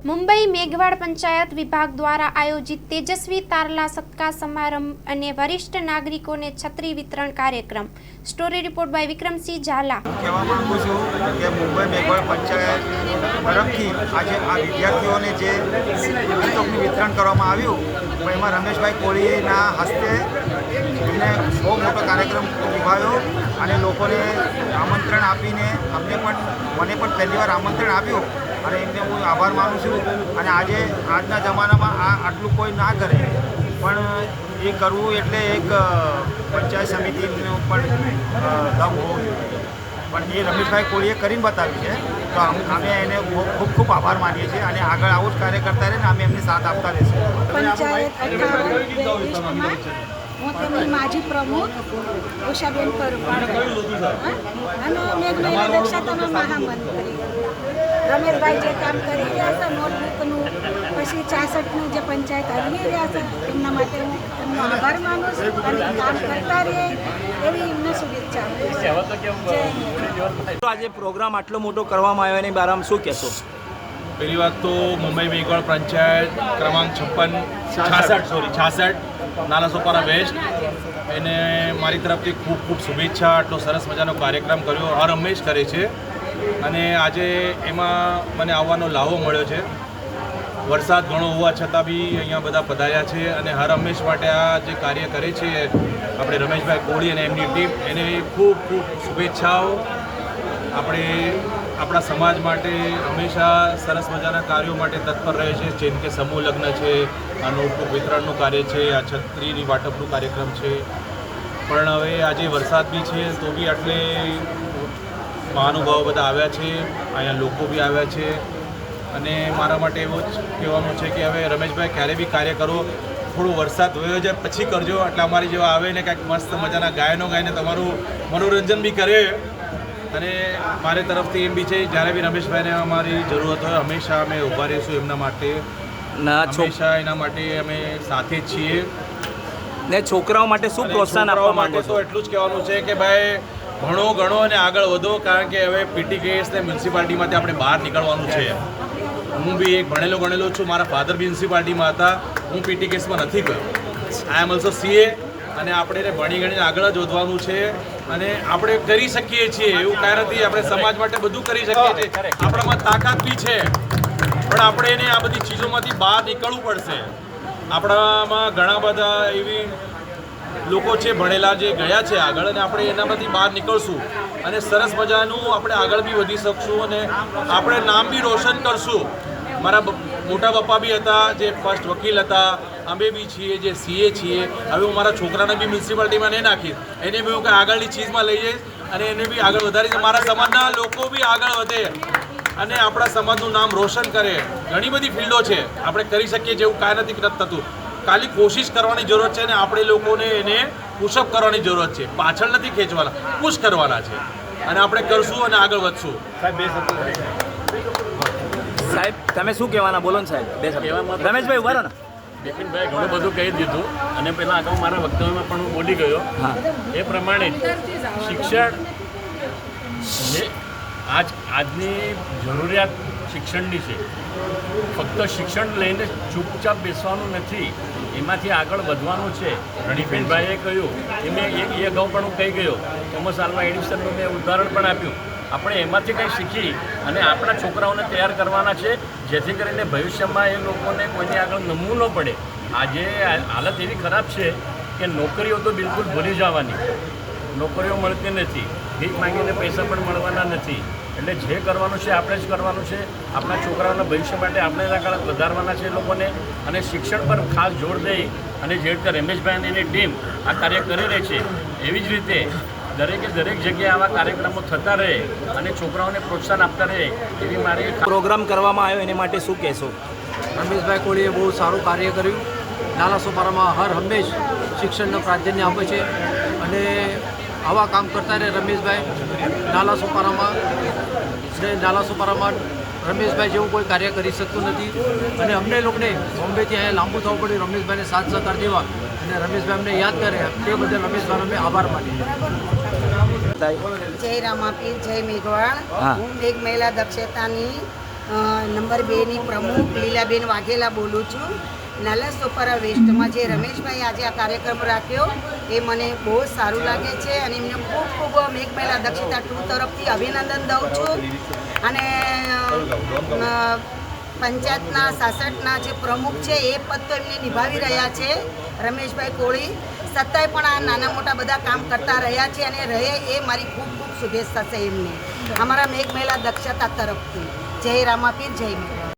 મુંબઈ મેઘવાડ પંચાયત વિભાગ દ્વારા આયોજિત તેજસ્વી તારલા સત્કાર સમારંભ અને વરિષ્ઠ નાગરિકોને છત્રી વિતરણ કાર્યક્રમ. Story report by Vikramsinh Zala. કહેવા માંગુ છું કે મુંબઈ મેઘવાડ પંચાયત તરફથી આજે આ વિદ્યાર્થીઓને જે પુસ્તકનું વિતરણ કરવામાં આવ્યું, એમાં રમેશભાઈ કોળીના હસ્તે એમને બહુ મોટો કાર્યક્રમ નિભાવ્યો અને લોકોને આમંત્રણ આપીને મને પણ પહેલી વાર આમંત્રણ આપ્યું અને એમને હું આભાર માનું છું. અને આજના જમાનામાં આટલું કોઈ ના કરે, પણ એ કરવું એટલે એક પંચાયત સમિતિનું પણ દમ હોવું જોઈએ. પણ એ રમેશભાઈ કોળીએ કરીને બતાવ્યું છે, તો અમે એને ખૂબ ખૂબ આભાર માનીએ છીએ અને આગળ આવું જ કાર્ય કરતા રહે ને અમે એમને સાથ આપતા રહીશું. હું તેમની માજી પ્રમુખ ઉષાબેન પરમાર અને મેઘમહિલા દક્ષતાના મહામંત્રી રમેશભાઈ જે કામ કરી રહ્યા છે નોટબુકનું, પછી 66નું જે પંચાયત હરવી રહ્યા છે, એમના માટે હું એમનો આભાર માનું છું અને કામ કરતા રહે એવી એમને શુભેચ્છા આપું છું. આજે પ્રોગ્રામ આટલો મોટો કરવામાં આવ્યો એની બારામાં શું કહેશો? પહેલી વાત તો મુંબઈ મેઘવાડ પંચાયત ક્રમાંક 66 નાલાસોપારા વેસ્ટ, એને મારી તરફથી ખૂબ ખૂબ શુભેચ્છા. આટલો સરસ મજાનો કાર્યક્રમ કર્યો, હર હંમેશ કરે છે અને આજે એમાં મને આવવાનો લાવો મળ્યો છે. વરસાદ ઘણો હોવા છતાં બી અહીંયા બધા પધાર્યા છે અને હર હંમેશ માટે આ જે કાર્ય કરે છે આપણે રમેશભાઈ કોળી અને એમની ટીમ, એને ખૂબ ખૂબ શુભેચ્છાઓ. આપણે આપણા સમાજ માટે હંમેશા સરસ મજાના કાર્યો માટે તત્પર રહે છે, જેમ કે સમૂહ લગ્ન છે, આ નોટબુક વિતરણનું કાર્ય છે, આ છત્રીની વાટપનું કાર્યક્રમ છે. પણ હવે આજે વરસાદ બી છે તો બી આટલે મહાનુભાવો બધા આવ્યા છે, અહીંયા લોકો બી આવ્યા છે અને મારા માટે એવું જ કહેવાનું છે કે હવે રમેશભાઈ ક્યારે બી કાર્ય કરો, થોડું વરસાદ વયો જાય પછી કરજો, એટલે અમારી જેવા આવે ને કાંઈક મસ્ત મજાના ગાયનો ગાઈને તમારું મનોરંજન બી કરે. અને મારી તરફથી એમ બી છે, જ્યારે બી રમેશભાઈને અમારી જરૂરત હોય હંમેશા અમે ઊભા રહીશું એમના માટે, હંમેશા એના માટે અમે સાથે જ છીએ. ને છોકરાઓ માટે શું પ્રોત્સાહન આપવા માંગો છો? તો એટલું જ કહેવાનું છે કે ભાઈ ભણો ગણો અને આગળ વધો, કારણ કે હવે પીટીકેએસ ને મ્યુનિસિપાલિટીમાંથી આપણે બહાર નીકળવાનું છે. હું બી એક ભણેલો ગણેલો છું, મારા ફાધર બી મ્યુનિસિપાલિટીમાં હતા, હું પીટીકેએસમાં નથી ગયો. આઈ એમ ઓલ્સો સીએ અને આપણે એને ભણી ગણીને આગળ જ વધવાનું છે અને આપણે કરી શકીએ છીએ એવું કાંઈ નથી. આપણે સમાજ માટે બધું કરી શકીએ છીએ, આપણામાં તાકાત બી છે, પણ આપણે એને આ બધી ચીજોમાંથી બહાર નીકળવું પડશે. આપણામાં ઘણા બધા એવી લોકો છે ભણેલા જે ગયા છે આગળ, અને આપણે એનામાંથી બહાર નીકળશું અને સરસ મજાનું આપણે આગળ બી વધી શકશું અને આપણે નામ બી રોશન કરશું. મારા મોટા પપ્પા બી હતા જે ફર્સ્ટ વકીલ હતા, અમે બી છીએ જે સીએ છીએ. હવે હું મારા છોકરાને બી મ્યુનિસિપાલિટીમાં નહીં નાખીશ, એને બી હું કંઈ આગળની ચીજમાં લઈ જઈશ અને એને બી આગળ વધારીશ. મારા સમાજના લોકો બી આગળ વધે અને આપણા સમાજનું નામ રોશન કરે. ઘણી બધી ફિલ્ડો છે, આપણે કરી શકીએ જેવું કાંઈ નથી થતું. ખાલી કોશિશ કરવાની જરૂરત છે ને આપણે લોકોને એને પુશઅપ કરવાની જરૂરત છે, પાછળ નથી ખેંચવાના, પુશ કરવાના છે અને આપણે કરશું અને આગળ વધશું. સાહેબ તમે શું કહેવાના? બોલો ને સાહેબ. રમેશભાઈ ઉભા રહો ને. બિપિનભાઈ ઘણું બધું કહી દીધું અને પહેલાં અગાઉ મારા વક્તવ્યમાં પણ હું બોલી ગયો. એ પ્રમાણે શિક્ષણ જે આજની જરૂરિયાત શિક્ષણની છે. ફક્ત શિક્ષણ લઈને ચૂપચાપ બેસવાનું નથી, એમાંથી આગળ વધવાનું છે. રણીબેનભાઈએ કહ્યું એ મેં એ અગાઉ પણ હું કહી ગયો, થોમસ આલ્વા એડિસનનું મેં ઉદાહરણ પણ આપ્યું. આપણે એમાંથી કંઈ શીખી અને આપણા છોકરાઓને તૈયાર કરવાના છે, જેથી કરીને ભવિષ્યમાં એ લોકોને કોઈની આગળ નમવું ન પડે. આજે હાલત એવી ખરાબ છે કે નોકરીઓ તો બિલકુલ ભૂલી જવાની, નોકરીઓ મળતી નથી, ભીખ માંગીને પૈસા પણ મળવાના નથી. એટલે જે કરવાનું છે આપણે જ કરવાનું છે. આપણા છોકરાઓના ભવિષ્ય માટે આપણે આગળ વધારવાના છે લોકોને, અને શિક્ષણ પર ખાસ જોર દઈ અને જે રીતે રમેશભાઈ અને એની ટીમ આ કાર્ય કરી રહી છે, એવી જ રીતે દરેકે દરેક જગ્યાએ આવા કાર્યક્રમો થતા રહે અને છોકરાઓને પ્રોત્સાહન આપતા રહે એવી મારી. પ્રોગ્રામ કરવામાં આવ્યો એને માટે શું કહેશો? રમેશભાઈ કોળીએ બહુ સારું કાર્ય કર્યું. નાલાસોપારામાં હર હંમેશ શિક્ષણને પ્રાધાન્ય આપે છે અને આવા કામ કરતા રહે રમેશભાઈ. નાલાસોપારામાં રમેશભાઈ જેવું કોઈ કાર્ય કરી શકતું નથી અને અમને લોકોને બોમ્બેથી અહીંયા લાંબુ થવું પડ્યું રમેશભાઈને સાથ સહકાર દેવા, અને રમેશભાઈ અમને યાદ કરે તે બદલ રમેશભાઈ અમે આભાર માનીએ. જય રામાપીર, જય મેઘવાડ. હું મેઘ મહિલા દક્ષતાની નંબર 2ની પ્રમુખ લીલાબેન વાઘેલા બોલું છું. નાલાસોપારા વેસ્ટમાં જે રમેશભાઈ આજે આ કાર્યક્રમ રાખ્યો એ મને બહુ સારું લાગે છે અને એમને ખૂબ ખૂબ મેઘ મહિલા દક્ષતા 2 તરફથી અભિનંદન દઉં છું. અને પંચાયતના 66ના જે પ્રમુખ છે એ પદ તો એમને નિભાવી રહ્યા છે રમેશભાઈ કોળી. છતાંય પણ આ નાના મોટા બધા કામ કરતા રહ્યા છે અને રહે એ મારી ખૂબ ખૂબ શુભેચ્છા છે એમને અમારા મેઘ મહિલા દક્ષતા તરફથી. જય રામાપીર, જય મેઘ.